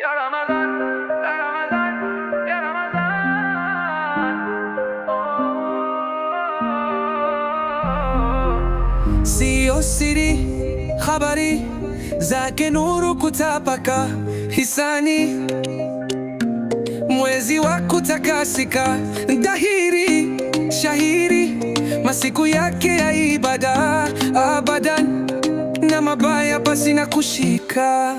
Ya Ramazan, ya Ramazan, ya Ramazan. Sio siri, habari zake nuru kutapaka, hisani mwezi wa kutakasika, dhahiri shahiri, masiku yake ya ibada abadan, na mabaya pasi na kushika,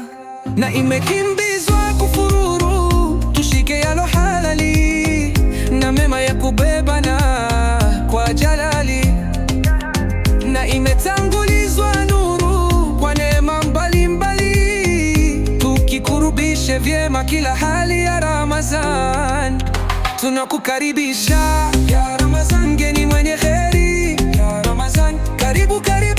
na imekimbizwa kufururu, tushike yalo halali, na mema ya kubebana kwa jalali, na imetangulizwa nuru kwa neema mbalimbali, tukikurubishe vyema kila hali ya Ramadhan. Tunakukaribisha ya Ramadhan, mgeni mwenye heri ya Ramadhan, karibu karibu.